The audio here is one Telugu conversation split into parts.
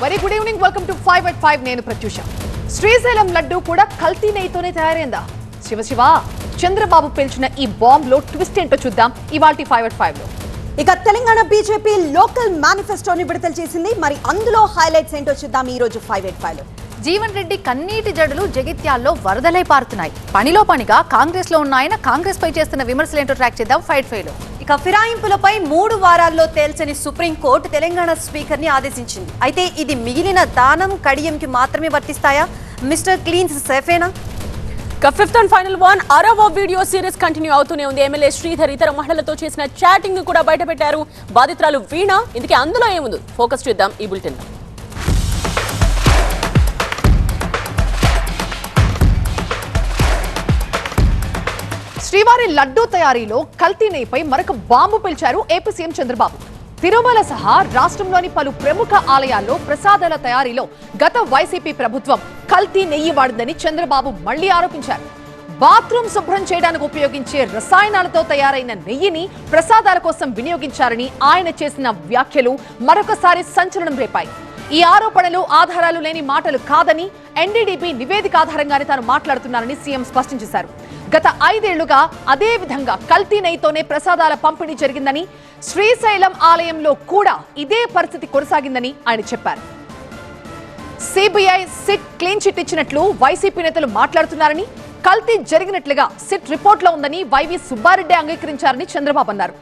Very good evening, welcome to 5 at 5. నేను ప్రత్యూష. శ్రీశైలం లడ్డు కూడా కల్తీ నెయ్యితోనే తయారైందా? శివ చంద్రబాబు పేల్చిన ఈ బాంబ్ లో ట్విస్ట్ ఏంటో చూద్దాం ఇవాల్టి 5 at 5 లో. ఇక తెలంగాణ బీజేపీ లోకల్ మేనిఫెస్టోని విడుదల చేసింది. మరి అందులో హైలైట్స్ ఏంటో చూద్దాం ఈ రోజు 5 at 5 లో. జీవన్ రెడ్డి కన్నీటి జడులు జగిత్యాల్లో వరదలై పారుతున్నాయి. పనిలో పనిగా కాంగ్రెస్ లో ఉన్న ఆయన కాంగ్రెస్ పై చేస్తున్న విమర్శలేంటో ట్రాక్ చేద్దాం 5 at 5 లో. ఇక ఫిరాయింపులపై 3 వారాల్లో తేల్చని సుప్రీంకోర్టు తెలంగాణ స్పీకర్ ని ఆదేశించింది. అయితే ఇది మిగిలిన దానం కడియంకి మాత్రమే వర్తిస్తాయా? మిస్టర్ క్లీన్స్ సేఫేనా? ఫిఫ్త్ అండ్ ఫైనల్ వన్ అరవ వీడియో సిరీస్ కంటిన్యూ అవుతూనే ఉంది. ఎమ్మెల్యే శ్రీధర్ ఇతర మహిళలతో చేసిన చాటింగ్ కూడా బయటపెట్టారు బాధితురాలు వీణ. ఇందుకే అందులో ఏముంది ఫోకస్ చేద్దాం ఈ బులెటిన్. శ్రీవారి లడ్డూ తయారీలో కల్తీ నెయ్యిపై మరొక బాంబు పేల్చారు ఏపీ సీఎం చంద్రబాబు. తిరుమల సహా రాష్ట్రంలోని పలు ప్రముఖ ఆలయాల్లో ప్రసాదాల తయారీలో గత వైసీపీ ప్రభుత్వం కల్తీ నెయ్యి వాడిందని చంద్రబాబు మళ్లీ ఆరోపించారు. బాత్రూమ్ శుభ్రం చేయడానికి ఉపయోగించే రసాయనాలతో తయారైన నెయ్యిని ప్రసాదాల కోసం వినియోగించారని ఆయన చేసిన వ్యాఖ్యలు మరొకసారి సంచలనం రేపాయి. ఈ ఆరోపణలు ఆధారాలు లేని మాటలు కాదని, ఎన్డీడీబీ నివేదిక ఆధారంగానే తాను మాట్లాడుతున్నారని సీఎం స్పష్టం చేశారు. గత 5 ఏళ్లుగా అదే విధంగా కల్తీ నెయ్యితోనే ప్రసాదాల పంపిణీ జరిగిందని, శ్రీశైలం ఆలయంలో కూడా ఇదే పరిస్థితి కొనసాగిందని ఆయన చెప్పారు. సిబిఐ సిట్ క్లీన్ చిట్ ఇచ్చినట్లు వైసీపీ నేతలు మాట్లాడుతున్నారని, కల్తీ జరిగినట్లుగా సిట్ రిపోర్ట్లో ఉందని వైవి సుబ్బారెడ్డి అంగీకరించారని చంద్రబాబు అన్నారు.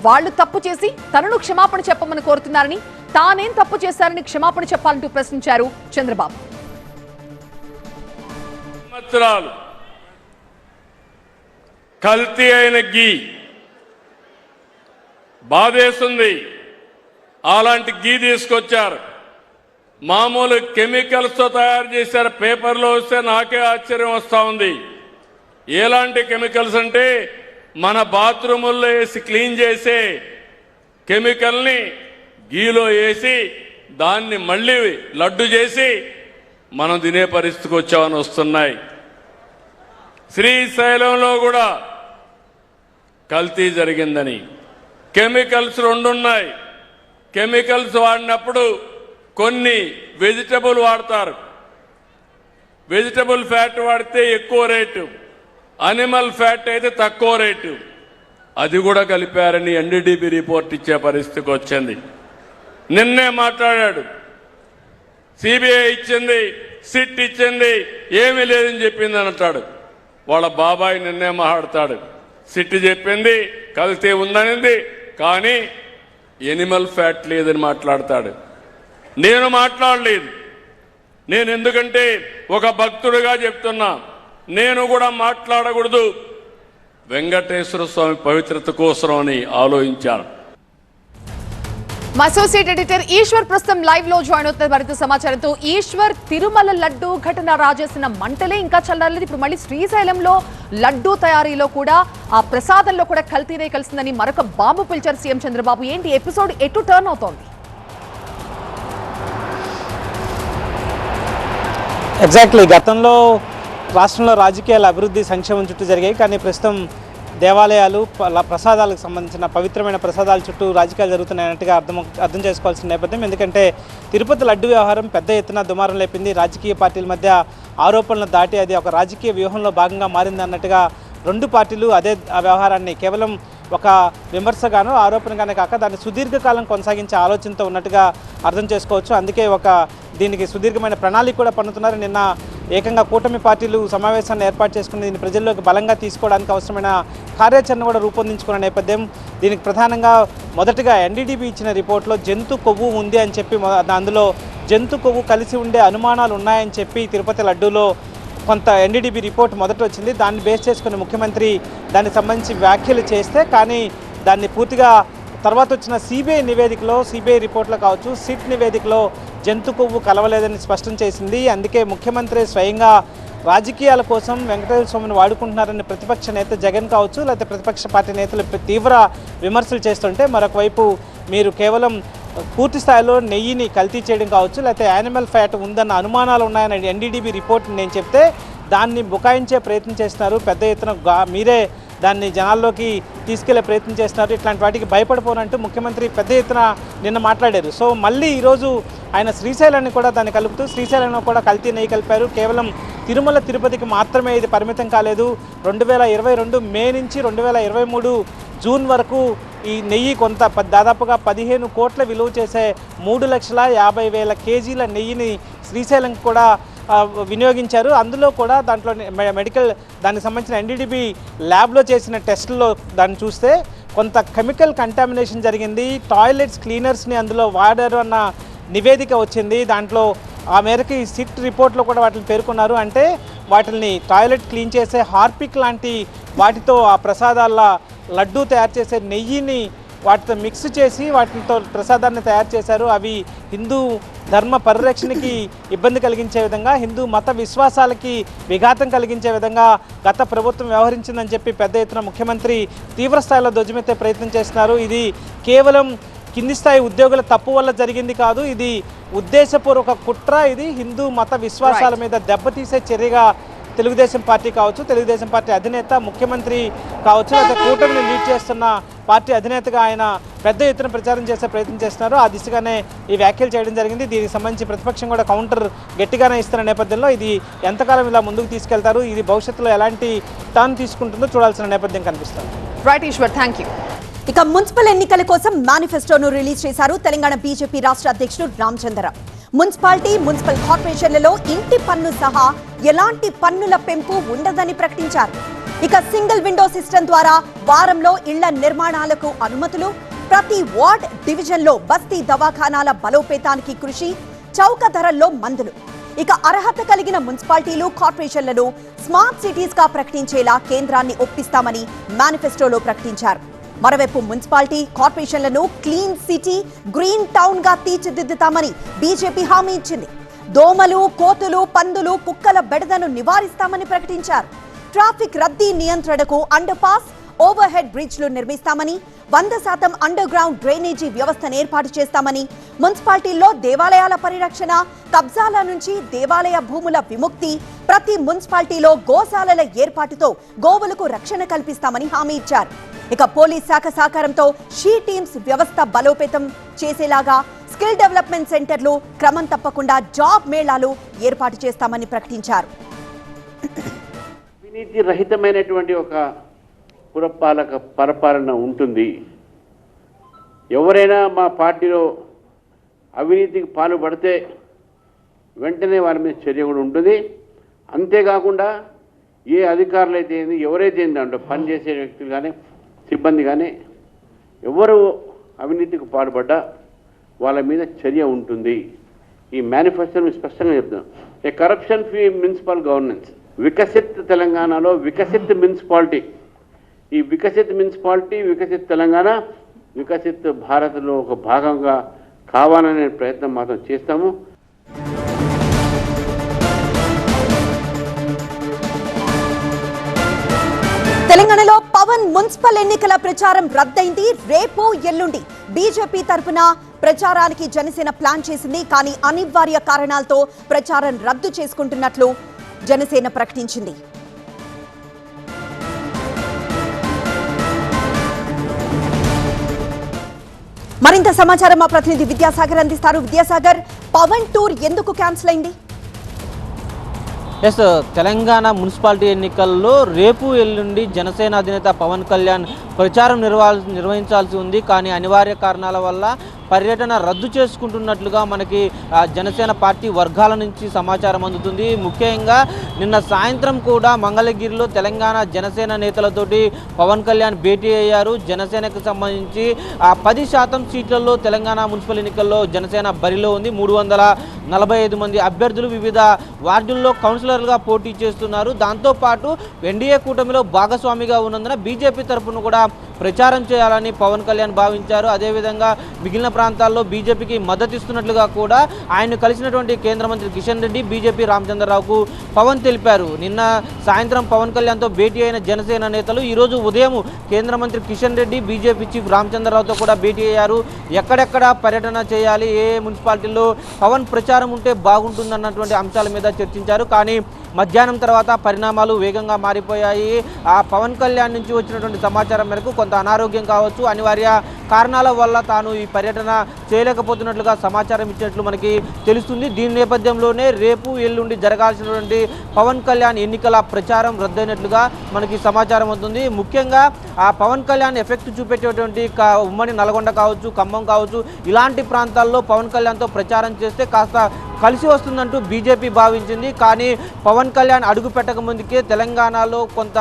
వాళ్లు తప్పు చేసి తనను క్షమాపణ చెప్పమని కోరుతున్నారని, తానేం తప్పు చేశారని క్షమాపణ చెప్పాలంటూ ప్రశ్నించారు చంద్రబాబు. కల్తీ అయిన గీ బాధేస్తుంది. అలాంటి గీ తీసుకొచ్చారు, మామూలు కెమికల్స్ తో తయారు చేశారు. పేపర్లో వస్తే నాకే ఆశ్చర్యం వస్తా ఉంది. ఎలాంటి కెమికల్స్ అంటే మన బాత్రూముల్లో వేసి క్లీన్ చేసే కెమికల్ని గీలో వేసి దాన్ని మళ్ళీ లడ్డు చేసి మనం తినే పరిస్థితికి వచ్చామని వస్తున్నాయి. శ్రీశైలంలో కూడా కల్తీ జరిగిందని, కెమికల్స్ 2 ఉన్నాయి. కెమికల్స్ వాడినప్పుడు కొన్ని వెజిటబుల్ వాడతారు. వెజిటబుల్ ఫ్యాట్ వాడితే ఎక్కువ రేటు, అనిమల్ ఫ్యాట్ అయితే తక్కువ రేటు. అది కూడా కలిపారని ఎన్డీడీబీ రిపోర్ట్ ఇచ్చే పరిస్థితికి వచ్చింది. నిన్నే మాట్లాడాడు, సిబిఐ ఇచ్చింది, సిట్ ఇచ్చింది, ఏమీ లేదని చెప్పింది అని అంటాడు. వాళ్ళ బాబాయ్ నిన్నే మాట్లాడతాడు, సిట్ చెప్పింది కల్తీ ఉందనింది కానీ ఎనిమల్ ఫ్యాట్ లేదని మాట్లాడతాడు. నేను మాట్లాడలేదు. నేను ఎందుకంటే ఒక భక్తుడిగా చెప్తున్నా, నేను కూడా మాట్లాడకూడదు. వెంకటేశ్వర స్వామి పవిత్రత కోసం అని ఆలోచించాను. మా అసోసియేట్ ఎడిటర్ ఈశ్వర్ ప్రస్తుతం లైవ్ లో జాయిన్ అవుతున్న మరింత సమాచారంతో. ఈశ్వర్, తిరుమల లడ్డు ఘటన రాజేసిన మంటలే ఇంకా చల్లారలేదు. ఇప్పుడు మళ్ళీ శ్రీశైలంలో లడ్డు తయారీలో కూడా ఆ ప్రసాదంలో కూడా కల్తీనే కలిసిందని మరొక బాంబు పిలిచారు సీఎం చంద్రబాబు. ఏంటి ఎపిసోడ్ ఎటు టర్న్ అవుతోంది? ఎగ్జాక్ట్లీ, గతంలో రాష్ట్రంలో రాజకీయాల అభివృద్ధి సంక్షేమం చుట్టూ జరిగాయి. కానీ ప్రస్తుతం దేవాలయాలు, ప్రసాదాలకు సంబంధించిన పవిత్రమైన ప్రసాదాల చుట్టూ రాజకీయాలు జరుగుతున్నాయన్నట్టుగా అర్థం చేసుకోవాల్సిన నేపథ్యం. ఎందుకంటే తిరుపతి లడ్డు వ్యవహారం పెద్ద ఎత్తున దుమారం లేపింది. రాజకీయ పార్టీల మధ్య ఆరోపణలు దాటి అది ఒక రాజకీయ వ్యూహంలో భాగంగా మారింది అన్నట్టుగా 2 పార్టీలు అదే వ్యవహారాన్ని కేవలం ఒక విమర్శగానో ఆరోపణగానే కాక దాన్ని సుదీర్ఘకాలం కొనసాగించే ఆలోచనతో ఉన్నట్టుగా అర్థం చేసుకోవచ్చు. అందుకే దీనికి సుదీర్ఘమైన ప్రణాళిక కూడా పన్నుతున్నారు. నిన్న ఏకంగా కూటమి పార్టీలు సమావేశాన్ని ఏర్పాటు చేసుకుని దీన్ని ప్రజల్లోకి బలంగా తీసుకోవడానికి అవసరమైన కార్యాచరణ కూడా రూపొందించుకున్న నేపథ్యం. దీనికి ప్రధానంగా మొదటగా ఎన్డీడీబీ ఇచ్చిన రిపోర్ట్లో జంతు కొవ్వు ఉంది అని చెప్పి, అందులో జంతు కొవ్వు కలిసి ఉండే అనుమానాలు ఉన్నాయని చెప్పి తిరుపతి లడ్డూలో కొంత ఎన్డీడీబీ రిపోర్ట్ మొదట వచ్చింది. దాన్ని బేస్ చేసుకుని ముఖ్యమంత్రి దానికి సంబంధించి వ్యాఖ్యలు చేస్తే, కానీ దాన్ని పూర్తిగా తర్వాత వచ్చిన సిబిఐ నివేదికలో, సిబిఐ రిపోర్ట్లో కావచ్చు, సిట్ నివేదికలో జంతు కొవ్వు కలవలేదని స్పష్టం చేసింది. అందుకే ముఖ్యమంత్రి స్వయంగా రాజకీయాల కోసం వెంకటేశ్వర స్వామిని వాడుకుంటున్నారని ప్రతిపక్ష నేత జగన్ కావచ్చు, లేకపోతే ప్రతిపక్ష పార్టీ నేతలు తీవ్ర విమర్శలు చేస్తుంటే, మరొక వైపు మీరు కేవలం పూర్తి స్థాయిలో నెయ్యిని కల్తీ చేయడం కావచ్చు, లేకపోతే యానిమల్ ఫ్యాట్ ఉందన్న అనుమానాలు ఉన్నాయని ఎన్డీడీబీ రిపోర్ట్ నేను చెప్తే దాన్ని బుకాయించే ప్రయత్నం చేస్తున్నారు. పెద్ద ఎత్తున మీరే దాన్ని జనాల్లోకి తీసుకెళ్లే ప్రయత్నం చేస్తున్నారు. ఇట్లాంటి వాటికి భయపడిపోనంటూ ముఖ్యమంత్రి పెద్ద ఎత్తున నిన్న మాట్లాడారు. సో మళ్ళీ ఈరోజు ఆయన శ్రీశైలాన్ని కూడా దాన్ని కలుపుతూ శ్రీశైలంలో కూడా కల్తీ నెయ్యి కలిపారు. కేవలం తిరుమల తిరుపతికి మాత్రమే ఇది పరిమితం కాలేదు. 2022 మే నుంచి 2023 జూన్ వరకు ఈ నెయ్యి కొంత దాదాపుగా 15 కోట్ల విలువ చేసే 3,50,000 కేజీల నెయ్యిని శ్రీశైలంకి కూడా వినియోగించారు. అందులో కూడా దాంట్లో మెడికల్ దానికి సంబంధించిన NDDB ల్యాబ్లో చేసిన టెస్టుల్లో దాన్ని చూస్తే కొంత కెమికల్ కంటామినేషన్ జరిగింది. టాయిలెట్స్ క్లీనర్స్ని అందులో వాడారు అన్న నివేదిక వచ్చింది. దాంట్లో ఆ మేరకు సిట్ రిపోర్ట్లో కూడా వాటిని పేర్కొన్నారు. అంటే వాటిని టాయిలెట్ క్లీన్ చేసే హార్పిక్ లాంటి వాటితో ఆ ప్రసాదాల లడ్డూ తయారు చేసే నెయ్యిని వాటితో మిక్స్ చేసి వాటితో ప్రసాదాన్ని తయారు చేశారు. అవి హిందూ ధర్మ పరిరక్షణకి ఇబ్బంది కలిగించే విధంగా, హిందూ మత విశ్వాసాలకి విఘాతం కలిగించే విధంగా గత ప్రభుత్వం వ్యవహరించిందని చెప్పి పెద్ద ఎత్తున ముఖ్యమంత్రి తీవ్రస్థాయిలో ధ్వజమెత్తే ప్రయత్నం చేస్తున్నారు. ఇది కేవలం కింది స్థాయి ఉద్యోగుల తప్పు వల్ల జరిగింది కాదు, ఇది ఉద్దేశపూర్వక కుట్ర. ఇది హిందూ మత విశ్వాసాల మీద దెబ్బతీసే చర్యగా తెలుగుదేశం పార్టీ కావచ్చు, తెలుగుదేశం పార్టీ అధినేత ముఖ్యమంత్రి కావచ్చు, లేదా కూటమిని లీడ్ చేస్తున్న పార్టీ అధినేతగా ఆయన పెద్ద ఎత్తున ప్రచారం చేసే ప్రయత్నం చేస్తున్నారు. ఆ దిశగానే ఈ వ్యాఖ్యలు చేయడం జరిగింది. దీనికి సంబంధించి ప్రతిపక్షం కూడా కౌంటర్ గట్టిగానే ఇస్తున్న నేపథ్యంలో ఇది ఎంతకాలం ఇలా ముందుకు తీసుకెళ్తారు, ఇది భవిష్యత్తులో ఎలాంటి టర్న్ తీసుకుంటుందో చూడాల్సిన నేపథ్యం కనిపిస్తుంది. Right Eshwar, thank you. ఇక మున్సిపల్ ఎన్నికల కోసం మేనిఫెస్టోను రిలీజ్ చేశారు తెలంగాణ బీజేపీ రాష్ట్ర అధ్యక్షుడు రామచంద్ర. మున్సిపాలిటీ, మున్సిపల్ కార్పొరేషన్లలో ఇంటి పన్ను సహా ఎలాంటి పన్నుల పెంపు ఉండదని ప్రకటించారు. ఇక సింగిల్ విండో సిస్టమ్ ద్వారా వారంలో ఇళ్ల నిర్మాణాలకు అనుమతులు, ప్రతి వార్డ్ డివిజన్లో బస్తీ దవాఖానాల బలోపేతానికి కృషి, చౌక ధరల్లో మందులు. ఇక అర్హత కలిగిన మున్సిపాలిటీలు, కార్పొరేషన్లను స్మార్ట్ సిటీస్ గా ప్రకటించేలా కేంద్రాన్ని ఒప్పిస్తామని మేనిఫెస్టోలో ప్రకటించారు. మరోవైపు మున్సిపాలిటీ, కార్పొరేషన్లను క్లీన్ సిటీ, గ్రీన్ టౌన్ గా తీర్చిదిద్దుతామని బీజేపీ హామీ ఇచ్చింది. దోమలు, కోతులు, పందులు, కుక్కల బెడదను నివారిస్తామని ప్రకటించారు. ట్రాఫిక్ రద్దీ నియంత్రణకు అండర్ పాస్, ఓవర్ హెడ్ బ్రిడ్జ్లు నిర్మిస్తామని, 100% అండర్ గ్రౌండ్ డ్రైనేజీ వ్యవస్థను ఏర్పాటు చేస్తామని, మున్సిపాలిటీల్లో దేవాలయాల పరిరక్షణ, కబ్జాల నుంచి దేవాలయ భూముల విముక్తి, ప్రతి మున్సిపాలిటీలో గోశాలల ఏర్పాటుతో గోవులకు రక్షణ కల్పిస్తామని హామీ ఇచ్చారు. ఇక పోలీస్ శాఖ సహకారంతో షీ టీమ్స్ వ్యవస్థ బలోపేతం చేసేలాగా స్కిల్ డెవలప్మెంట్ సెంటర్లు, క్రమం తప్పకుండా జాబ్ మేళాలు ఏర్పాటు చేస్తామని ప్రకటించారు. అవినీతి రహితమైనటువంటి ఒక పురపాలక పరిపాలన ఉంటుంది. ఎవరైనా మా పార్టీలో అవినీతికి పాల్పడితే వెంటనే వారి మీద చర్య కూడా ఉంటుంది. అంతేకాకుండా ఏ అధికారులు అయితే ఏంది, ఎవరైతే ఏంది అంటే పనిచేసే వ్యక్తులు కానీ సిబ్బంది కానీ ఎవరు అవినీతికి పాల్పడ్డా వాళ్ళ మీద చర్య ఉంటుంది. ఈ మేనిఫెస్టోని స్పష్టంగా చెప్తున్నాం. A corruption free municipal governance, Viksit తెలంగాణలో వికసిత్ మున్సిపాలిటీ, ఈ వికసిత్ మున్సిపాలిటీ, వికసిత్ తెలంగాణ, వికసిత్ భారత్లో ఒక భాగంగా కావాలనే ప్రయత్నం మాత్రం చేస్తాము. తెలంగాణలో పవన్ మున్సిపల్ ఎన్నికల ప్రచారం రద్దయింది. రేపు ఎల్లుండి బీజేపీ తరఫున ప్రచారానికి జనసేన ప్లాన్ చేసింది. కానీ అనివార్య కారణాలతో ప్రచారం రద్దు చేసుకుంటున్నట్లు జనసేన ప్రకటించింది. మరింత సమాచారం మా ప్రతినిధి విద్యాసాగర్ అందిస్తారు. విద్యాసాగర్, పవన్ టూర్ ఎందుకు క్యాన్సిల్ అయింది? ఎస్, తెలంగాణ మున్సిపాలిటీ ఎన్నికల్లో రేపు ఎల్లుండి జనసేన అధినేత పవన్ కళ్యాణ్ ప్రచారం నిర్వహించాల్సి ఉంది. కానీ అనివార్య కారణాల వల్ల పర్యటన రద్దు చేసుకుంటున్నట్లుగా మనకి జనసేన పార్టీ వర్గాల నుంచి సమాచారం అందుతుంది. ముఖ్యంగా నిన్న సాయంత్రం కూడా మంగళగిరిలో తెలంగాణ జనసేన నేతలతోటి పవన్ కళ్యాణ్ భేటీ అయ్యారు. జనసేనకు సంబంధించి 10% సీట్లలో తెలంగాణ మున్సిపల్ ఎన్నికల్లో జనసేన బరిలో ఉంది. 345 మంది అభ్యర్థులు వివిధ వార్డుల్లో కౌన్సిలర్లుగా పోటీ చేస్తున్నారు. దాంతోపాటు ఎన్డీఏ కూటమిలో భాగస్వామిగా ఉన్నందున బీజేపీ తరఫున కూడా ప్రచారం చేయాలని పవన్ కళ్యాణ్ భావించారు. అదేవిధంగా మిగిలిన ప్రాంతాల్లో బీజేపీకి మద్దతు ఇస్తున్నట్లుగా కూడా ఆయన కలిసినటువంటి కేంద్ర మంత్రి కిషన్ రెడ్డి, బీజేపీ రామచంద్రరావుకు పవన్ తెలిపారు. నిన్న సాయంత్రం పవన్ కళ్యాణ్తో భేటీ అయిన జనసేన నేతలు ఈరోజు ఉదయం కేంద్ర మంత్రి కిషన్ రెడ్డి, బీజేపీ చీఫ్ రామచంద్రరావుతో కూడా భేటీ అయ్యారు. ఎక్కడెక్కడ పర్యటన చేయాలి, ఏ మున్సిపాలిటీల్లో పవన్ ప్రచారం ఉంటే బాగుంటుందన్నటువంటి అంశాల మీద చర్చించారు. కానీ మధ్యాహ్నం తర్వాత పరిణామాలు వేగంగా మారిపోయాయి. ఆ పవన్ కళ్యాణ్ నుంచి వచ్చినటువంటి సమాచారం మేరకు కొంత అనారోగ్యం కావచ్చు, అనివార్య కారణాల వల్ల తాను ఈ పర్యటన చేయలేకపోతున్నట్లుగా సమాచారం ఇచ్చినట్లు మనకి తెలుస్తుంది. దీని నేపథ్యంలోనే రేపు ఎల్లుండి జరగాల్సినటువంటి పవన్ కళ్యాణ్ ఎన్నికల ప్రచారం రద్దయినట్లుగా మనకి సమాచారం అవుతుంది. ముఖ్యంగా ఆ పవన్ కళ్యాణ్ ఎఫెక్ట్ చూపెట్టేటువంటి ఉమ్మడి నల్గొండ కావచ్చు, ఖమ్మం కావచ్చు, ఇలాంటి ప్రాంతాల్లో పవన్ కళ్యాణ్తో ప్రచారం చేస్తే కాస్త కలిసి వస్తుందంటూ బీజేపీ భావించింది. కానీ పవన్ కళ్యాణ్ అడుగు పెట్టక ముందుకే తెలంగాణలో కొంత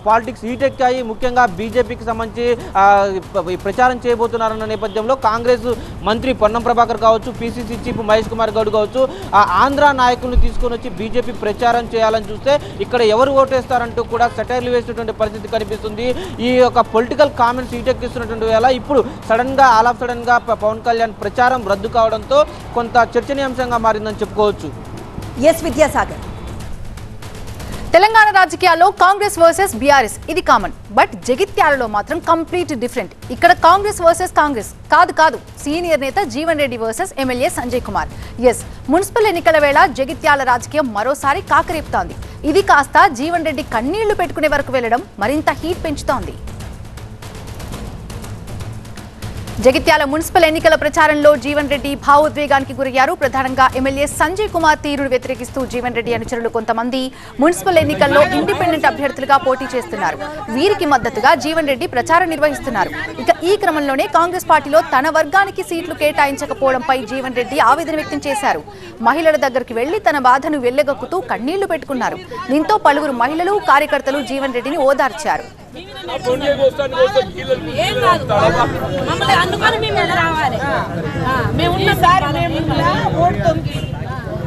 పాలిటిక్స్ హీటెక్కాయి. ముఖ్యంగా బీజేపీకి సంబంధించి ప్రచారం చేయబోతున్నారన్న నేపథ్యంలో కాంగ్రెస్ మంత్రి పొన్నం ప్రభాకర్ కావచ్చు, పీసీసీ చీఫ్ మహేష్ కుమార్ గౌడ్ కావచ్చు, ఆ ఆంధ్ర నాయకులను తీసుకొని వచ్చి బీజేపీ ప్రచారం చేయాలని చూస్తే ఇక్కడ ఎవరు ఓటేస్తారంటూ కూడా సెటైర్లు వేసినటువంటి పరిస్థితి కనిపిస్తుంది. ఈ యొక్క పొలిటికల్ కామెంట్స్ హీటెక్కిస్తున్నటువంటి వేళ ఇప్పుడు సడన్గా ఆల్ ఆఫ్ సడన్గా పవన్ కళ్యాణ్ ప్రచారం రద్దు కావడంతో కొంత చర్చనీయాంశంగా మారిందని చెప్పుకోవచ్చు. ఎస్ విద్యాసాగర్. తెలంగాణ రాజకీయాల్లో కాంగ్రెస్ వర్సెస్ బీఆర్ఎస్ ఇది కామన్. బట్ జగిత్యాలలో మాత్రం కంప్లీట్ డిఫరెంట్. ఇక్కడ కాంగ్రెస్ వర్సెస్ కాంగ్రెస్ కాదు సీనియర్ నేత Jeevan Reddy versus MLA Sanjay Kumar. Yes, municipal ఎన్నికల వేళ జగిత్యాల రాజకీయం మరోసారి కాకరేపుతోంది. ఇది కాస్త జీవన్ రెడ్డి కన్నీళ్లు పెట్టుకునే వరకు వెళ్లడం మరింత హీట్ పెంచుతోంది. జగిత్యాల మున్సిపల్ ఎన్నికల ప్రచారంలో జీవన్ రెడ్డి భావోద్వేగానికి గురయ్యారు. ప్రధానంగా ఎమ్మెల్యే సంజయ్ కుమార్ తీరును వ్యతిరేకిస్తూ జీవన్ రెడ్డి అనుచరులు కొంతమంది మున్సిపల్ ఎన్నికల్లో ఇండిపెండెంట్ అభ్యర్థులుగా పోటీ చేస్తున్నారు. వీరికి మద్దతుగా జీవన్ రెడ్డి ప్రచారం నిర్వహిస్తున్నారు. ఇక ఈ క్రమంలోనే కాంగ్రెస్ పార్టీలో తన వర్గానికి సీట్లు కేటాయించకపోవడంపై జీవన్ రెడ్డి ఆవేదన వ్యక్తం చేశారు. మహిళల దగ్గరికి వెళ్లి తన బాధను వెళ్లగక్కుతూ కన్నీళ్లు పెట్టుకున్నారు. దీంతో పలువురు మహిళలు, కార్యకర్తలు జీవన్ రెడ్డిని ఓదార్చారు.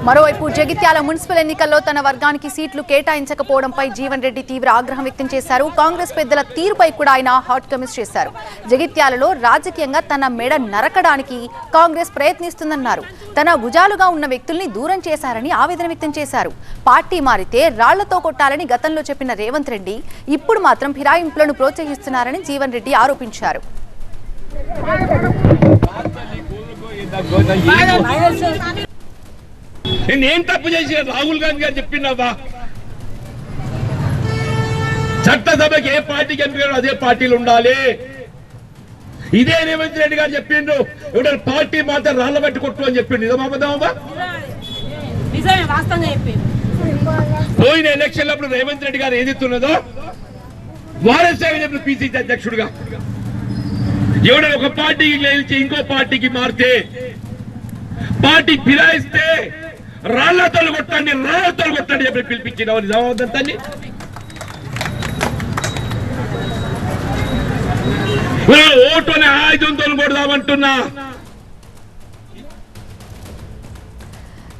మరోవైపు జగిత్యాల మున్సిపల్ ఎన్నికల్లో తన వర్గానికి సీట్లు కేటాయించకపోవడంపై జీవన్ రెడ్డి తీవ్ర ఆగ్రహం వ్యక్తం చేశారు. కాంగ్రెస్ పెద్దల తీరుపై కూడా ఆయన హాట్ కామెంట్స్ చేశారు. జగిత్యాలలో రాజకీయంగా తన మెడ నరకడానికి కాంగ్రెస్ ప్రయత్నిస్తుందన్నారు. తన భుజాలుగా ఉన్న వ్యక్తుల్ని దూరం చేశారని ఆవేదన వ్యక్తం చేశారు. పార్టీ మారితే రాళ్లతో కొట్టాలని గతంలో చెప్పిన రేవంత్ రెడ్డి ఇప్పుడు మాత్రం ఫిరాయింపులను ప్రోత్సహిస్తున్నారని జీవన్ రెడ్డి ఆరోపించారు. నేనేం తప్పు చేసి రాహుల్ గాంధీ గారు చెప్పినావా? చట్టసభకి ఏ పార్టీకి ఎంపిక అదే పార్టీలు ఉండాలి. ఇదే రేవంత్ రెడ్డి గారు చెప్పిండ్రు, ఎవడ పార్టీ మాత్రం రాళ్ళ బట్టి కొట్టు అని చెప్పిండు. నిజమాబద్దామా? పోయిన ఎలక్షన్ అప్పుడు రేవంత్ రెడ్డి గారు ఏదిస్తున్నదో వారసే పిసిసి అధ్యక్షుడుగా ఎవడ ఒక పార్టీకి గెలిచి ఇంకో పార్టీకి మారితే పార్టీ ఫిరాయిస్తే రాళ్లతో కొట్టండి చెప్పి పిలిపించిన నిజామాబాద్ని ఓటుని ఆయుధంతో కొడదామంటున్నా.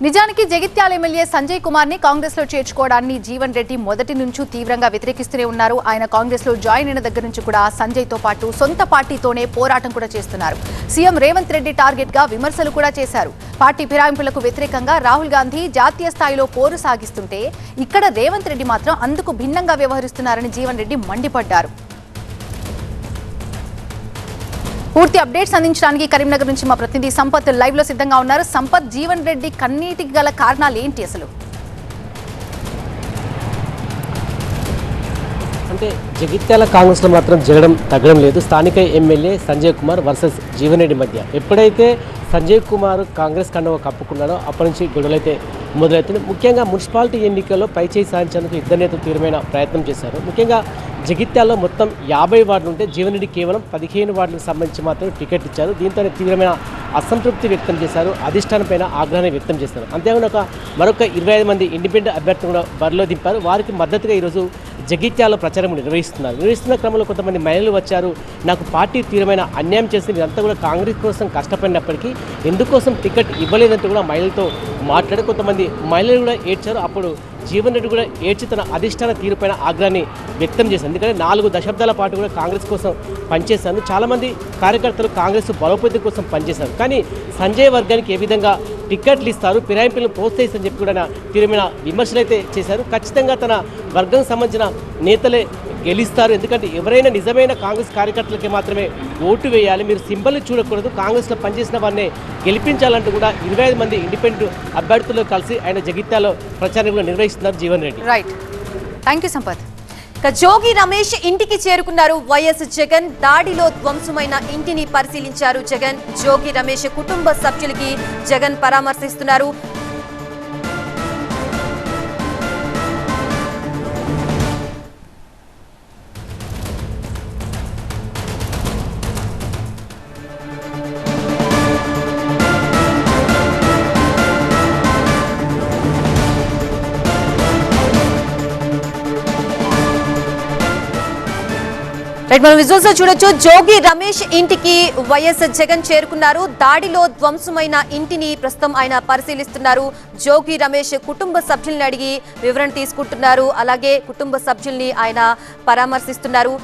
నిజానికి జగిత్యాల ఎమ్మెల్యే సంజయ్ కుమార్ ని కాంగ్రెస్ లో చేర్చుకోవడాన్ని జీవన్ రెడ్డి మొదటి నుంచి తీవ్రంగా వ్యతిరేకిస్తూనే ఉన్నారు. ఆయన కాంగ్రెస్ లో జాయిన్ అయిన దగ్గర నుంచి కూడా సంజయ్ తో పాటు సొంత పార్టీతోనే పోరాటం కూడా చేస్తున్నారు. సీఎం రేవంత్ రెడ్డి టార్గెట్ గా విమర్శలు కూడా చేశారు. పార్టీ ఫిరాయింపులకు వ్యతిరేకంగా రాహుల్ గాంధీ జాతీయ స్థాయిలో పోరు సాగిస్తుంటే ఇక్కడ రేవంత్ రెడ్డి మాత్రం అందుకు భిన్నంగా వ్యవహరిస్తున్నారని జీవన్ రెడ్డి మండిపడ్డారు. పూర్తి అప్డేట్స్ అందించడానికి కరీంనగర్ నుంచి మా ప్రతినిధి సంపత్ లైవ్ లో సిద్ధంగా ఉన్నారు. సంపత్, జీవన్ రెడ్డి కన్నీటికి గల కారణాలు ఏంటి అసలు? అంటే జగిత్యాల కాంగ్రెస్లో మాత్రం జరగడం తగ్గడం లేదు. స్థానిక ఎమ్మెల్యే సంజయ్ కుమార్ వర్సెస్ జీవన్ రెడ్డి మధ్య ఎప్పుడైతే సంజయ్ కుమార్ కాంగ్రెస్ కండువా కప్పుకున్నాడో అప్పటి నుంచి గొడవలైతే మొదలవుతుంది. ముఖ్యంగా మున్సిపాలిటీ ఎన్నికల్లో పైచేయి సాధించేందుకు ఇద్దరు నేతలు తీవ్రమైన ప్రయత్నం చేశారు. ముఖ్యంగా జగిత్యాల్లో మొత్తం 50 వార్డులు ఉంటే జీవన్ రెడ్డి కేవలం 15 వార్డులకు సంబంధించి మాత్రమే టికెట్ ఇచ్చారు. దీంతో తీవ్రమైన అసంతృప్తి వ్యక్తం చేశారు. అధిష్టానం పైన ఆగ్రహాన్ని వ్యక్తం చేశారు. అంతేకాకుండా మరొక 25 మంది ఇండిపెండెంట్ అభ్యర్థులు కూడా బరిలో దింపారు. వారికి మద్దతుగా ఈరోజు జగిత్యాల ప్రచారం నిర్వహిస్తున్న క్రమంలో కొంతమంది మహిళలు వచ్చారు. నాకు పార్టీ తీవ్రమైన అన్యాయం చేసింది, ఇదంతా కూడా కాంగ్రెస్ కోసం కష్టపడినప్పటికీ ఎందుకోసం టికెట్ ఇవ్వలేదంటూ కూడా మహిళలతో మాట్లాడి కొంతమంది మహిళలు కూడా ఏడ్చారు. అప్పుడు జీవన్ రెడ్డి కూడా ఏడ్చి తన అధిష్టాన తీరుపైన ఆగ్రహాన్ని వ్యక్తం చేశారు. ఎందుకంటే 4 దశాబ్దాల పాటు కూడా కాంగ్రెస్ కోసం పనిచేశారు. చాలామంది కార్యకర్తలు కాంగ్రెస్ బలోపేతం కోసం పనిచేశారు. కానీ సంజయ్ వర్గానికి ఏ విధంగా టికెట్లు ఇస్తారు, ఫిరాయింపులను ప్రోత్సహిస్తారని చెప్పి కూడా తీవ్రమైన విమర్శలు అయితే చేశారు. ఖచ్చితంగా తన వర్గం సంబంధించిన నేతలే గెలుస్తారు. ఎందుకంటే ఎవరైనా నిజమైన కాంగ్రెస్ కార్యకర్తలకి మాత్రమే ఓటు వేయాలి, మీరు సింబల్ని చూడకూడదు, కాంగ్రెస్లో పనిచేసిన వారిని గెలిపించాలంటూ కూడా 25 మంది ఇండిపెండెంట్ అభ్యర్థులు కలిసి ఆయన జగిత్యాలలో ప్రచారం నిర్వహిస్తున్నారు Jeevan Reddy. Right, thank you Sampath. Jogi Ramesh ఇంటికి చేరుకున్నారు వైఎస్ జగన్. దాడిలో ధ్వంసమైన ఇంటిని పరిశీలించారు జగన్. జోగి రమేష్ కుటుంబ సభ్యులకి జగన్ పరామర్శిస్తున్నారు. మనం విజువల్స్ లో చూడొచ్చు, జోగి రమేష్ ఇంటికి వైఎస్ జగన్ చేరుకున్నారు. దాడిలో ధ్వంసమైన ఇంటిని ప్రస్తుతం ఆయన పరిశీలిస్తున్నారు. జోగి రమేష్ కుటుంబ సభ్యుల్ని అడిగి వివరణ తీసుకుంటున్నారు. అలాగే కుటుంబ సభ్యుల్ని ఆయన పరామర్శిస్తున్నారు.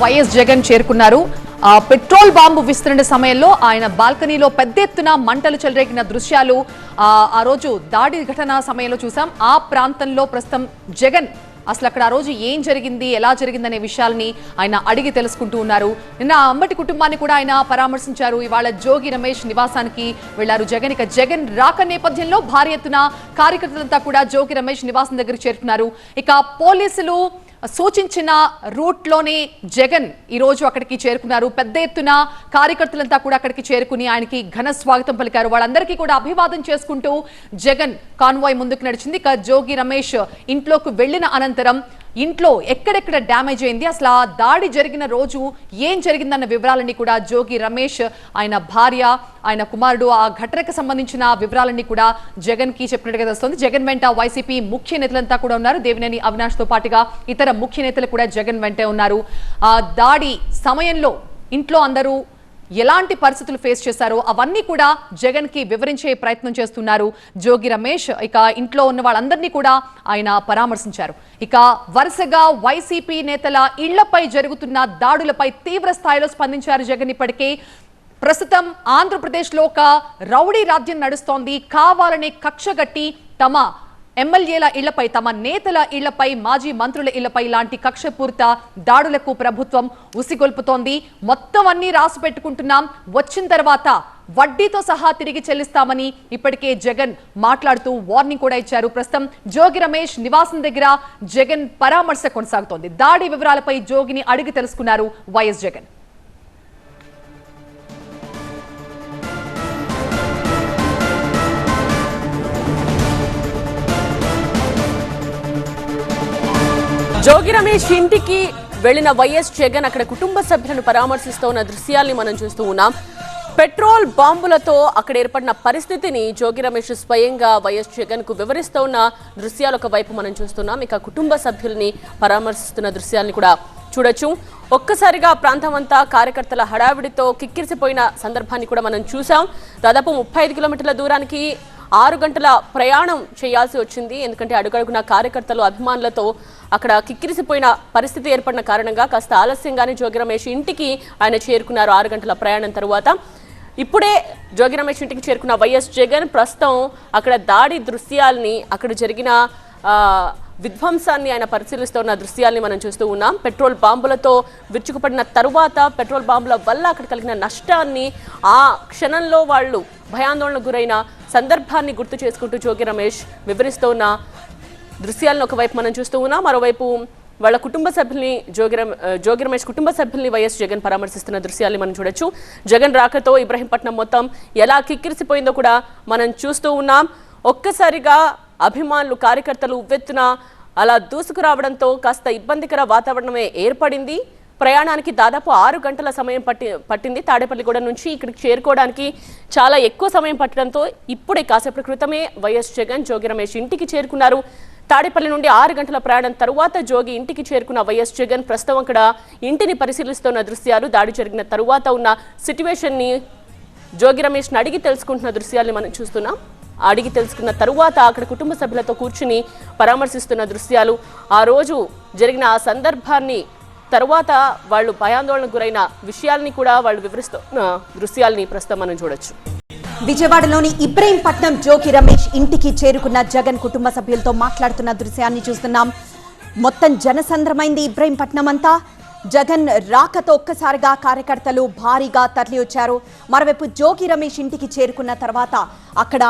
వైఎస్ జగన్ చేరుకున్నారు. పెట్రోల్ బాంబు విస్తరణ సమయంలో ఆయన బాల్కనీలో పెద్ద ఎత్తున మంటలు చెలరేగిన దృశ్యాలు ఆ రోజు దాడి ఘటన సమయంలో చూసాం. ఆ ప్రాంతంలో ప్రస్తుతం జగన్ అసలు అక్కడ ఆ రోజు ఏం జరిగింది, ఎలా జరిగిందనే విషయాల్ని ఆయన అడిగి తెలుసుకుంటూ ఉన్నారు. నిన్న అంబటి కుటుంబాన్ని కూడా ఆయన పరామర్శించారు. ఇవాళ జోగి రమేష్ నివాసానికి వెళ్లారు జగన్. ఇక జగన్ రాక నేపథ్యంలో భారీ ఎత్తున కార్యకర్తలంతా కూడా జోగి రమేష్ నివాసం దగ్గరికి చేరుకున్నారు. ఇక పోలీసులు సూచించిన రూట్ లోనే జగన్ ఈ రోజు అక్కడికి చేరుకున్నారు. పెద్ద ఎత్తున కార్యకర్తలంతా కూడా అక్కడికి చేరుకుని ఆయనకి ఘన స్వాగతం పలికారు. వాళ్ళందరికీ కూడా అభివాదం చేసుకుంటూ జగన్ కాన్వాయ్ ముందుకు నడిచింది. ఇక జోగి రమేష్ ఇంట్లోకి వెళ్లిన అనంతరం ఇంట్లో ఎక్కడెక్కడ డ్యామేజ్ అయింది, అసలు ఆ దాడి జరిగిన రోజు ఏం జరిగిందన్న వివరాలన్నీ కూడా జోగి రమేష్, ఆయన భార్య, ఆయన కుమారుడు ఆ ఘటనకు సంబంధించిన వివరాలన్నీ కూడా జగన్ కి చెప్పినట్టుగా తెలుస్తోంది. జగన్ వెంట వైసీపీ ముఖ్య నేతలంతా కూడా ఉన్నారు. దేవినేని అవినాష్ తో పాటుగా ఇతర ముఖ్య నేతలు కూడా జగన్ వెంటే ఉన్నారు. ఆ దాడి సమయంలో ఇంట్లో అందరూ ఎలాంటి పరిస్థితులు ఫేస్ చేశారో అవన్నీ కూడా జగన్ కి వివరించే ప్రయత్నం చేస్తున్నారు జోగి రమేష్. ఇక ఇంట్లో ఉన్న వాళ్ళందరినీ కూడా ఆయన పరామర్శించారు. ఇక వరుసగా వైసీపీ నేతల ఇళ్లపై జరుగుతున్న దాడులపై తీవ్ర స్థాయిలో స్పందించారు జగన్. ఇప్పటికే ప్రస్తుతం ఆంధ్రప్రదేశ్లో ఒక రౌడీ రాజ్యం నడుస్తోంది. కావాలనే కక్షగట్టి తమ ఎమ్మెల్యేల ఇళ్లపై, తమ నేతల ఇళ్లపై, మాజీ మంత్రుల ఇళ్లపై ఇలాంటి కక్షపూరిత దాడులకు ప్రభుత్వం ఉసిగొల్పుతోంది. మొత్తం అన్ని రాసి పెట్టుకుంటున్నాం, వచ్చిన తర్వాత వడ్డీతో సహా తిరిగి చెల్లిస్తామని ఇప్పటికే జగన్ మాట్లాడుతూ వార్నింగ్ కూడా ఇచ్చారు. ప్రస్తుతం జోగి రమేష్ నివాసం దగ్గర జగన్ పరామర్శ కొనసాగుతోంది. దాడి వివరాలపై జోగిని అడిగి తెలుసుకున్నారు వైఎస్ జగన్. జోగి రమేష్ ఇంటికి వెళ్లిన వైఎస్ జగన్ అక్కడ కుటుంబ సభ్యులను పరామర్శిస్తూ ఉన్న దృశ్యాల్ని మనం చూస్తూ ఉన్నాం. పెట్రోల్ బాంబులతో అక్కడ ఏర్పడిన పరిస్థితిని జోగి రమేష్ స్వయంగా వైఎస్ జగన్ కు వివరిస్తూ ఉన్న దృశ్యాలు ఒకవైపు మనం చూస్తున్నాం. ఇక కుటుంబ సభ్యుల్ని పరామర్శిస్తున్న దృశ్యాల్ని కూడా చూడొచ్చు. ఒక్కసారిగా ప్రాంతం అంతా కార్యకర్తల హడావిడితో కిక్కిరిసిపోయిన సందర్భాన్ని కూడా మనం చూసాం. దాదాపు 35 కిలోమీటర్ల దూరానికి 6 గంటల ప్రయాణం చేయాల్సి వచ్చింది. ఎందుకంటే అడుగడుగున కార్యకర్తలు అభిమానులతో అక్కడ కిక్కిరిసిపోయిన పరిస్థితి ఏర్పడిన కారణంగా కాస్త ఆలస్యంగానే జోగి రమేష్ ఇంటికి ఆయన చేరుకున్నారు. 6 గంటల ప్రయాణం తరువాత ఇప్పుడే జోగి రమేష్ ఇంటికి చేరుకున్న వైఎస్ జగన్ ప్రస్తుతం అక్కడ దాడి దృశ్యాల్ని, అక్కడ జరిగిన విధ్వంసాన్ని ఆయన పరిశీలిస్తున్న దృశ్యాల్ని మనం చూస్తూ ఉన్నాం. పెట్రోల్ బాంబులతో విరుచుకుపడిన తరువాత పెట్రోల్ బాంబుల వల్ల అక్కడ కలిగిన నష్టాన్ని, ఆ క్షణంలో వాళ్ళు భయాందోళనకు గురైన సందర్భాన్ని గుర్తు చేసుకుంటూ జోగి రమేష్ వివరిస్తూ ఉన్న దృశ్యాలను ఒకవైపు మనం చూస్తూ ఉన్నాం. మరోవైపు వాళ్ళ కుటుంబ సభ్యుల్ని జోగి రమేష్ కుటుంబ సభ్యుల్ని వైఎస్ జగన్ పరామర్శిస్తున్న దృశ్యాల్ని మనం చూడొచ్చు. జగన్ రాకతో ఇబ్రహీంపట్నం మొత్తం ఎలా కిక్కిరిసిపోయిందో కూడా మనం చూస్తూ ఉన్నాం. ఒక్కసారిగా అభిమానులు, కార్యకర్తలు ఉవ్వెత్తున అలా దూసుకురావడంతో కాస్త ఇబ్బందికర వాతావరణమే ఏర్పడింది. ప్రయాణానికి దాదాపు 6 గంటల సమయం పట్టింది. తాడేపల్లిగూడ నుంచి ఇక్కడికి చేరుకోవడానికి చాలా ఎక్కువ సమయం పట్టడంతో ఇప్పుడే కాసేపటి క్రితమే వైఎస్ జగన్ జోగి రమేష్ ఇంటికి చేరుకున్నారు. తాడేపల్లి నుండి 6 గంటల ప్రయాణం తరువాత జోగి ఇంటికి చేరుకున్న వైఎస్ జగన్ ప్రస్తుతం అక్కడ ఇంటిని పరిశీలిస్తున్న దృశ్యాలు, దాడి జరిగిన తరువాత ఉన్న సిట్యువేషన్ ని జోగి రమేష్ అడిగి తెలుసుకుంటున్న దృశ్యాల్ని మనం చూస్తున్నాం. అడిగి తెలుసుకున్న తరువాత అక్కడ కుటుంబ సభ్యులతో కూర్చుని పరామర్శిస్తున్న దృశ్యాలు, ఆ రోజు జరిగిన ఆ సందర్భాన్ని తరువాత వాళ్ళు భయాందోళనకు గురైన విషయాల్ని కూడా వాళ్ళు వివరిస్తున్న దృశ్యాల్ని ప్రస్తుతం మనం చూడొచ్చు. విజయవాడలోని ఇబ్రహీంపట్నం జోగి రమేష్ ఇంటికి చేరుకున్న జగన్ కుటుంబ సభ్యులతో మాట్లాడుతున్న దృశ్యాన్ని చూస్తున్నాం. మొత్తం జనసంద్రమైంది ఇబ్రహీంపట్నం అంతా. జగన్ రాకతో ఒక్కసారిగా కార్యకర్తలు భారీగా తరలి వచ్చారు. మరోవైపు జోగి రమేష్ ఇంటికి చేరుకున్న తర్వాత అక్కడ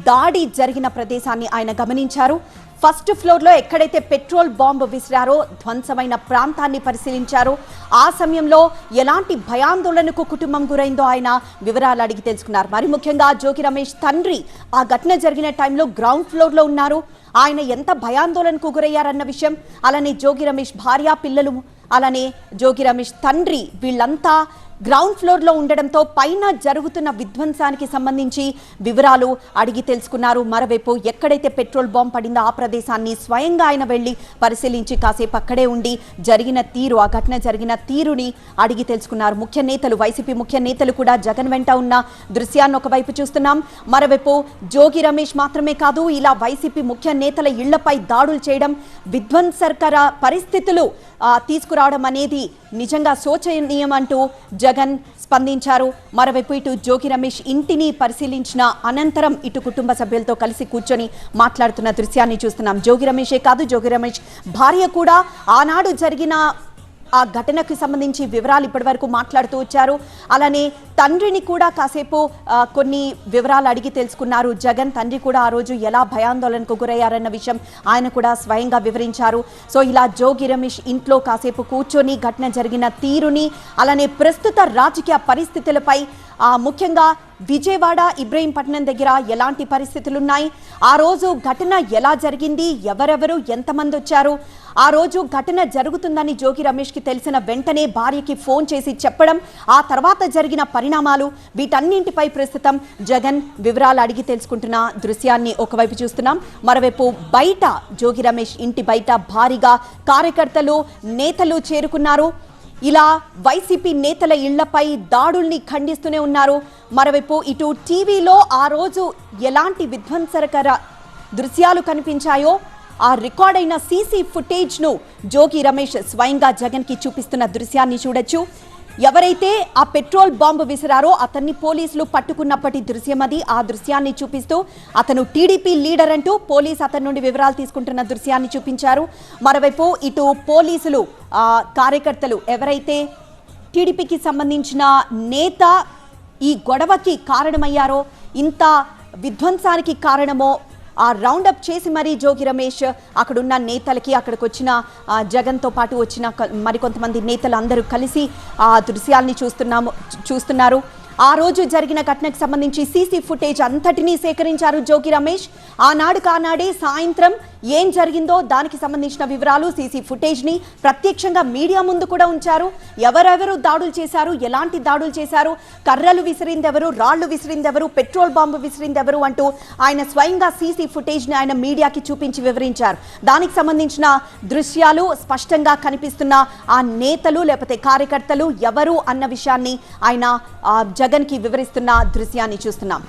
దాడి జరిగిన ప్రదేశాన్ని ఆయన గమనించారు. ఫస్ట్ ఫ్లోర్లో ఎక్కడైతే పెట్రోల్ బాంబు విసిరారో ధ్వంసమైన ప్రాంతాన్ని పరిశీలించారు. ఆ సమయంలో ఎలాంటి భయాందోళనకు కుటుంబం గురైందో ఆయన వివరాలు అడిగి తెలుసుకున్నారు. మరి ముఖ్యంగా జోగి రమేష్ తండ్రి ఆ ఘటన జరిగిన టైంలో గ్రౌండ్ ఫ్లోర్లో ఉన్నారు. ఆయన ఎంత భయాందోళనకు గురయ్యారన్న విషయం, అలానే జోగి రమేష్ భార్య, పిల్లలు, అలానే జోగి రమేష్ తండ్రి వీళ్ళంతా గ్రౌండ్ ఫ్లోర్లో ఉండడంతో పైన జరుగుతున్న విధ్వంసానికి సంబంధించి వివరాలు అడిగి తెలుసుకున్నారు. మరోవైపు ఎక్కడైతే పెట్రోల్ బాంబ్ పడిందో ఆ ప్రదేశాన్ని స్వయంగా ఆయన వెళ్లి పరిశీలించి కాసేపు అక్కడే ఉండి జరిగిన తీరు, ఆ ఘటన జరిగిన తీరుని అడిగి తెలుసుకున్నారు. ముఖ్య నేతలు, వైసీపీ ముఖ్య నేతలు కూడా జగన్ వెంట ఉన్న దృశ్యాన్ని ఒకవైపు చూస్తున్నాం. మరోవైపు జోగి రమేష్ మాత్రమే కాదు, ఇలా వైసీపీ ముఖ్య నేతల ఇళ్లపై దాడులు చేయడం, విధ్వంసకర పరిస్థితులు తీసుకురావడం అనేది నిజంగా శోచనీయం అంటూ జగన్ స్పందించారు. మరోవైపు ఇటు జోగి రమేష్ ఇంటిని పరిశీలించిన అనంతరం ఇటు కుటుంబ సభ్యులతో కలిసి కూర్చొని మాట్లాడుతున్న దృశ్యాన్ని చూస్తున్నాం. జోగి రమేషే కాదు, జోగి రమేష్ భార్య కూడా ఆనాడు జరిగిన ఆ ఘటనకు సంబంధించి వివరాలు ఇప్పటివరకు మాట్లాడుతూ వచ్చారు. అలానే తండ్రిని కూడా కాసేపు కొన్ని వివరాలు అడిగి తెలుసుకున్నారు జగన్. తండ్రి కూడా ఆ రోజు ఎలా భయాందోళనకు గురయ్యారన్న విషయం ఆయన కూడా స్వయంగా వివరించారు. సో ఇలా జోగి రమేష్ ఇంట్లో కాసేపు కూర్చొని ఘటన జరిగిన తీరుని, అలానే ప్రస్తుత రాజకీయ పరిస్థితులపై, ముఖ్యంగా విజయవాడ ఇబ్రహీంపట్నం దగ్గర ఎలాంటి పరిస్థితులున్నాయి, ఆ రోజు ఘటన ఎలా జరిగింది, ఎవరెవరు ఎంతమంది వచ్చారు, ఆ రోజు ఘటన జరుగుతుందని జోగి రమేష్కి తెలిసిన వెంటనే భార్యకి ఫోన్ చేసి చెప్పడం, ఆ తర్వాత జరిగిన పరిణామాలు, వీటన్నింటిపై ప్రస్తుతం జగన్ వివరాలు అడిగి తెలుసుకుంటున్న దృశ్యాన్ని ఒకవైపు చూస్తున్నాం. మరోవైపు బయట జోగి రమేష్ ఇంటి బయట భారీగా కార్యకర్తలు, నేతలు చేరుకున్నారు. ఇలా వైసీపీ నేతల ఇళ్లపై దాడుల్ని ఖండిస్తూనే ఉన్నారు. మరోవైపు ఇటు టీవీలో ఆ రోజు ఎలాంటి విధ్వంసకర దృశ్యాలు కనిపించాయో ఆ రికార్డ్ అయిన సీసీ ఫుటేజ్ను జోగి రమేష్ స్వయంగా జగన్కి చూపిస్తున్న దృశ్యాన్ని చూడొచ్చు. ఎవరైతే ఆ పెట్రోల్ బాంబు విసిరారో అతన్ని పోలీసులు పట్టుకున్నప్పటి దృశ్యం అది. ఆ దృశ్యాన్ని చూపిస్తూ అతను టీడీపీ లీడర్ అంటూ పోలీసు అతని నుండి వివరాలు తీసుకుంటున్న దృశ్యాన్ని చూపించారు. మరోవైపు ఇటు పోలీసులు కార్యకర్తలు, ఎవరైతే టీడీపీకి సంబంధించిన నేత ఈ గొడవకి కారణమయ్యారో, ఇంత విధ్వంసానికి కారణమో ఆ రౌండప్ చేసి మరీ జోగి రమేష్ అక్కడున్న నేతలకి, అక్కడికి వచ్చిన జగన్తో పాటు వచ్చిన మరికొంతమంది నేతలు అందరూ కలిసి ఆ దృశ్యాల్ని చూస్తున్నారు. ఆ రోజు జరిగిన ఘటనకు సంబంధించి సీసీ ఫుటేజ్ అంతటినీ సేకరించారు జోగి రమేష్. ఆనాడు కానాడే సాయంత్రం ఏం జరిగిందో దానికి సంబంధించిన వివరాలు, సీసీ ఫుటేజ్ని ప్రత్యక్షంగా మీడియా ముందు కూడా ఉంచారు. ఎవరెవరు దాడులు చేశారు, ఎలాంటి దాడులు చేశారు, కర్రలు విసిరిందెవరు, రాళ్లు విసిరిందెవరు, పెట్రోల్ బాంబు విసిరిందెవరు అంటూ ఆయన స్వయంగా సీసీ ఫుటేజ్ని ఆయన మీడియాకి చూపించి వివరించారు. దానికి సంబంధించిన దృశ్యాలు స్పష్టంగా కనిపిస్తున్న ఆ నేతలు లేకపోతే కార్యకర్తలు ఎవరు అన్న విషయాన్ని ఆయన జగన్కి వివరిస్తున్న దృశ్యాన్ని చూస్తున్నాం.